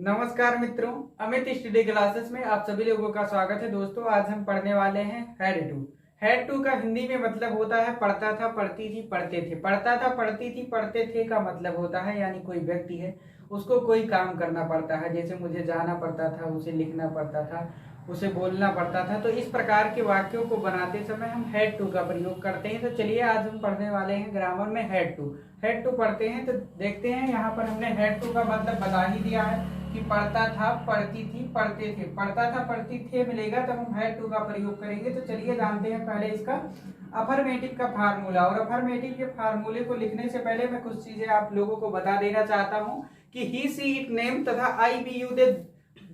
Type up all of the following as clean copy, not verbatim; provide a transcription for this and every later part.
नमस्कार मित्रों, Amit study classes में आप सभी लोगों का स्वागत है। दोस्तों, आज हम पढ़ने वाले हैं हेड टू। हेड टू का हिंदी में मतलब होता है पढ़ता था, पढ़ती थी, पढ़ते थे। पढ़ता था, पढ़ती थी, पढ़ते थे का मतलब होता है यानी कोई व्यक्ति है, उसको कोई काम करना पड़ता है। जैसे मुझे जाना पड़ता था, उसे लिखना पड़ता था, उसे बोलना पड़ता था। तो इस प्रकार के वाक्यों को बनाते समय हम हेड टू का प्रयोग करते हैं। तो चलिए आज हम पढ़ने वाले हैं ग्रामर में हेड टू। हेड टू पढ़ते हैं तो देखते हैं, यहाँ पर हमने हेड टू का मतलब बता ही दिया है कि पढ़ता था, पढ़ती थी, पढ़ते थे। पढ़ता था, पढ़ती थे मिलेगा तब हम हेड टू का प्रयोग करेंगे। तो चलिए जानते हैं पहले इसका अफर्मेटिव का फार्मूला। और अफर्मेटिव के फार्मूले को लिखने से पहले मैं कुछ चीजें आप लोगों को बता देना चाहता हूं कि ही, सी, इट, नेम तथा आई, बी, यू, दे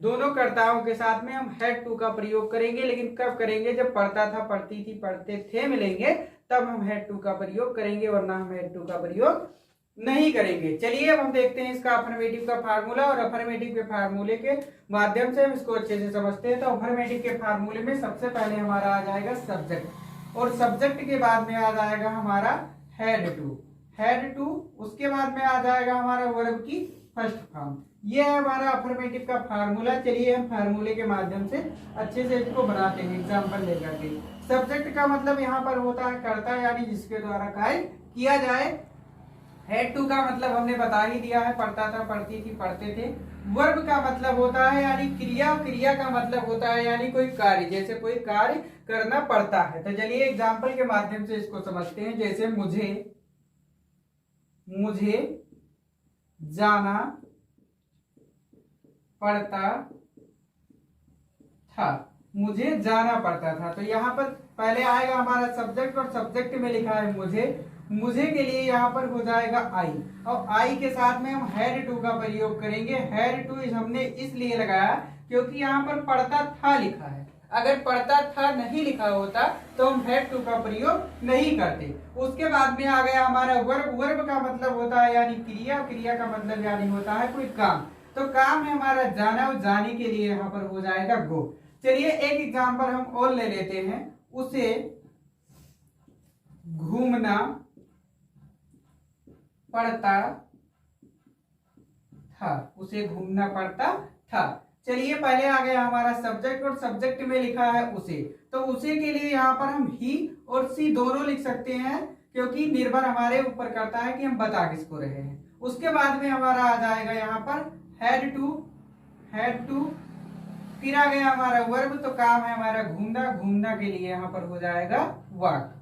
दोनों कर्ताओं के साथ में हम हेड टू का प्रयोग करेंगे। लेकिन कब करेंगे? जब पढ़ता था, पढ़ती थी, पढ़ते थे मिलेंगे तब हम हेड टू का प्रयोग करेंगे, वरना हम हेड टू का प्रयोग नहीं करेंगे। चलिए अब हम देखते हैं इसका अफर्मेटिव का फार्मूला। और अफर्मेटिव के फार्मूले के माध्यम से हम इसको अच्छे से समझते हैं। तो अफर्मेटिव के फार्मूले में सबसे पहले हमारा आ जाएगा सब्जेक्ट, और सब्जेक्ट के बाद में आ जाएगा हमारा हेड टू। हेड टू उसके बाद में आ जाएगा हमारा वर्ब की फर्स्ट फॉर्म। ये है हमारा अफर्मेटिव का फार्मूला। चलिए हम फार्मूले के माध्यम से अच्छे से इसको बनाते हैं एग्जाम्पल लेकर के। सब्जेक्ट का मतलब यहाँ पर होता है कर्ता, यानी जिसके द्वारा कार्य किया जाए। हेड टू का मतलब हमने बता ही दिया है, पढ़ता था, पढ़ती थी, पढ़ते थे। वर्ब का मतलब होता है यानी क्रिया, क्रिया का मतलब होता है यानी कोई कार्य, जैसे कोई कार्य करना पड़ता है। तो चलिए एग्जाम्पल के माध्यम से इसको समझते हैं। जैसे मुझे जाना पड़ता था, मुझे जाना पड़ता था। तो यहाँ पर पहले आएगा हमारा सब्जेक्ट, और सब्जेक्ट में लिखा है मुझे के लिए यहाँ पर हो जाएगा आई, और आई के साथ में हम हेड टू का प्रयोग करेंगे। हेड टू हमने इसलिए लगाया क्योंकि यहाँ पर पढ़ता था लिखा है। अगर पढ़ता था नहीं लिखा होता तो हम हेड टू का प्रयोग नहीं करते। उसके बाद में आ गया हमारा वर्ब। वर्ब का मतलब होता है यानी क्रिया, क्रिया का मतलब यानी होता है कोई काम। तो काम है हमारा जाना, और जाने के लिए यहाँ पर हो जाएगा गो। चलिए एक एग्जाम्पल हम और ले लेते हैं। उसे घूमना पड़ता था, उसे घूमना पड़ता था। चलिए पहले आ गया हमारा सब्जेक्ट, और सब्जेक्ट में लिखा है उसे। तो उसे के लिए यहाँ पर हम ही और सी दोनों लिख सकते हैं, क्योंकि निर्भर हमारे ऊपर करता है कि हम बता किसको रहे हैं। उसके बाद में हमारा आ जाएगा यहाँ पर हेड टू। फिर आ गया हमारा वर्ब, तो काम है हमारा घूमना, घूमना के लिए यहाँ पर हो जाएगा वॉक।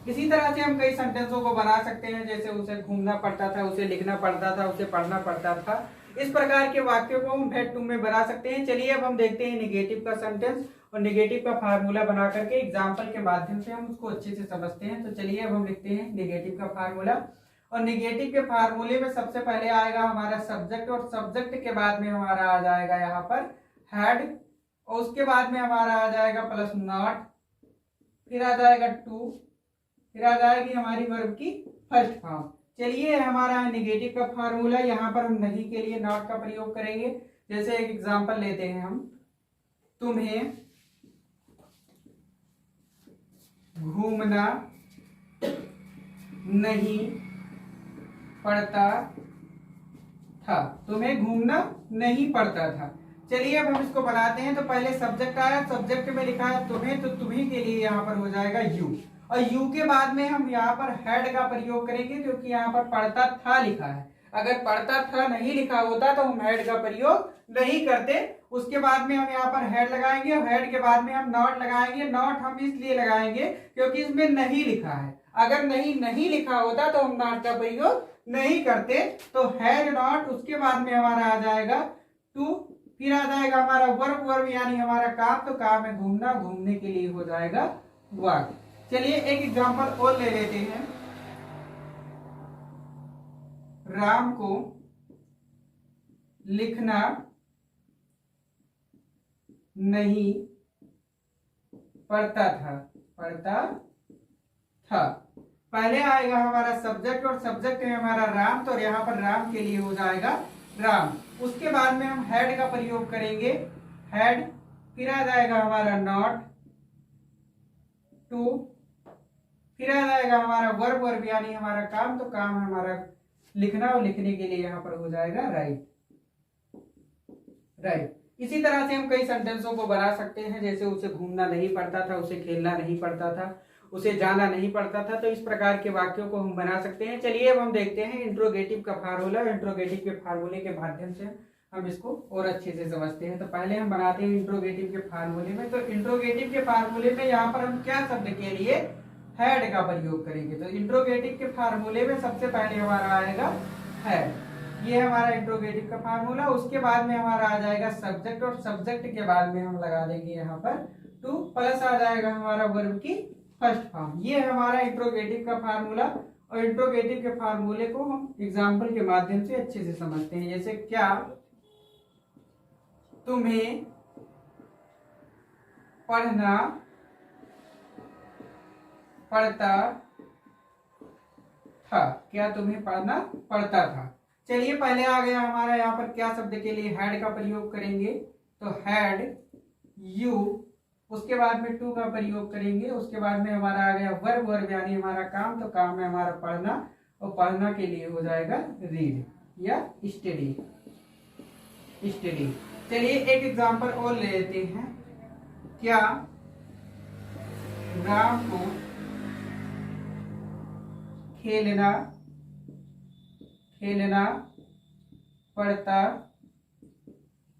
इसी तरह से हम कई सेंटेंसों को बना सकते हैं, जैसे उसे घूमना पड़ता था, उसे लिखना पड़ता था, उसे पढ़ना पड़ता था। इस प्रकार के वाक्यों को हम हेड टू में बना सकते हैं। चलिए अब हम देखते हैं नेगेटिव का सेंटेंस, और नेगेटिव का फार्मूला बना करके एग्जाम्पल के माध्यम से हम उसको अच्छे से समझते हैं। तो चलिए अब हम लिखते हैं नेगेटिव का फार्मूला। और नेगेटिव के फार्मूले में सबसे पहले आएगा हमारा सब्जेक्ट, और सब्जेक्ट के बाद में हमारा आ जाएगा यहाँ पर हेड, और उसके बाद में हमारा आ जाएगा प्लस नॉट, फिर आ जाएगा टू, फिर आ जाएगी हमारी वर्ब की फर्स्ट फॉर्म। चलिए हमारा नेगेटिव का फार्मूला, यहाँ पर हम नहीं के लिए नॉट का प्रयोग करेंगे। जैसे एक एग्जांपल लेते हैं हम, तुम्हें घूमना नहीं पड़ता था, तुम्हें घूमना नहीं पड़ता था। चलिए अब हम इसको बनाते हैं। तो पहले सब्जेक्ट आया, सब्जेक्ट में लिखा है तुम्हें, तो तुम्ही के लिए यहाँ पर हो जाएगा यू, और यू के बाद में हम यहाँ पर हेड का प्रयोग करेंगे, क्योंकि यहाँ पर पढ़ता था लिखा है। अगर पढ़ता था नहीं लिखा होता तो हम हेड का प्रयोग नहीं करते। उसके बाद में हम यहाँ पर हेड लगाएंगे, और हेड के बाद में हम नॉट लगाएंगे। नॉट हम इसलिए लगाएंगे क्योंकि इसमें नहीं लिखा है। अगर नहीं लिखा होता तो हम नॉट का प्रयोग नहीं करते। तो हेड नॉट, उसके बाद में हमारा आ जाएगा टू, फिर आ जाएगा हमारा वर्ब, वर्ब यानी हमारा काम। तो काम है घूमना, घूमने के लिए हो जाएगा वॉक। चलिए एक एग्जांपल और ले लेते हैं। राम को लिखना नहीं पढ़ता था। पहले आएगा हमारा सब्जेक्ट, और सब्जेक्ट है हमारा राम, तो यहाँ पर राम के लिए हो जाएगा राम। उसके बाद में हम हेड का प्रयोग करेंगे, हेड, फिर आ जाएगा हमारा नॉट, टू, फिर आ जाएगा हमारा वर्ब, वर्ब यानी हमारा काम। तो काम है हमारा लिखना, और लिखने के लिए यहाँ पर हो जाएगा राइट। राइट। इसी तरह से हम कई सेंटेंसों को बना सकते हैं, जैसे उसे घूमना नहीं पड़ता था, उसे खेलना नहीं पड़ता था, उसे जाना नहीं पड़ता था। तो इस प्रकार के वाक्यों को हम बना सकते हैं। चलिए अब हम देखते हैं इंट्रोगेटिव का फार्मूला। इंट्रोगेटिव के फार्मूले के माध्यम से हम इसको और अच्छे से समझते हैं। तो पहले हम बनाते हैं इंट्रोगेटिव के फार्मूले में। तो इंट्रोगेटिव के फार्मूले में यहाँ पर हम क्या शब्द के लिए हैड का प्रयोग करेंगे। तो इंट्रोगेटिव के फार्मूले में सबसे पहले हमारा आएगा हैड। ये हमारा इंट्रोगेटिव का फार्मूला। उसके बाद में हमारा आ जाएगा सब्जेक्ट, और सब्जेक्ट के बाद में हम लगा देंगे यहाँ पर टू, प्लस आ जाएगा हमारा वर्ब की फर्स्ट फॉर्म। ये हमारा इंट्रोगेटिव का फार्मूला। और इंट्रोगेटिव के फार्मूले को हम एग्जाम्पल के माध्यम से अच्छे से समझते हैं। जैसे क्या तुम्हें पढ़ना पड़ता था। क्या तुम्हें पढ़ना पड़ता था। चलिए पहले आ गया हमारा यहाँ पर क्या शब्द के लिए हैड का प्रयोग करेंगे। तो हैड यू, उसके बाद में टू का प्रयोग करेंगे। उसके बाद में हमारा आ गया वर्ब, वर्ब यानी हमारा काम। तो काम है हमारा पढ़ना, और पढ़ना के लिए हो जाएगा रीड या स्टडी। स्टडी। चलिए एक एग्जांपल और ले लेते हैं। क्या राम को खेलना पड़ता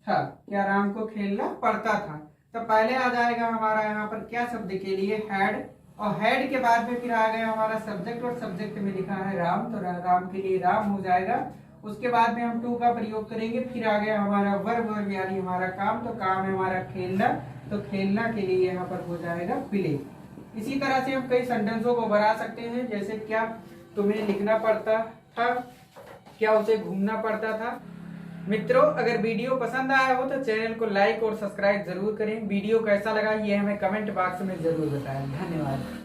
था। क्या राम को खेलना पड़ता था। तो पहले आ जाएगा हमारा यहाँ पर क्या शब्द के लिए हैड, और हैड के बाद में फिर आ गया हमारा सब्जेक्ट, और सब्जेक्ट में लिखा है राम। तो राम के लिए राम हो जाएगा। उसके बाद में हम टू का प्रयोग करेंगे। फिर आ गया हमारा वर्ब, वर्ब यानी हमारा काम। तो काम है हमारा खेलना। तो खेलना के लिए यहाँ पर हो जाएगा प्ले। इसी तरह से हम कई सेंटेंसों को बना सकते हैं। जैसे क्या तुम्हें लिखना पड़ता था, क्या उसे घूमना पड़ता था। मित्रों, अगर वीडियो पसंद आया हो तो चैनल को लाइक और सब्सक्राइब जरूर करें। वीडियो कैसा लगा ये हमें कमेंट बॉक्स में जरूर बताएं। धन्यवाद।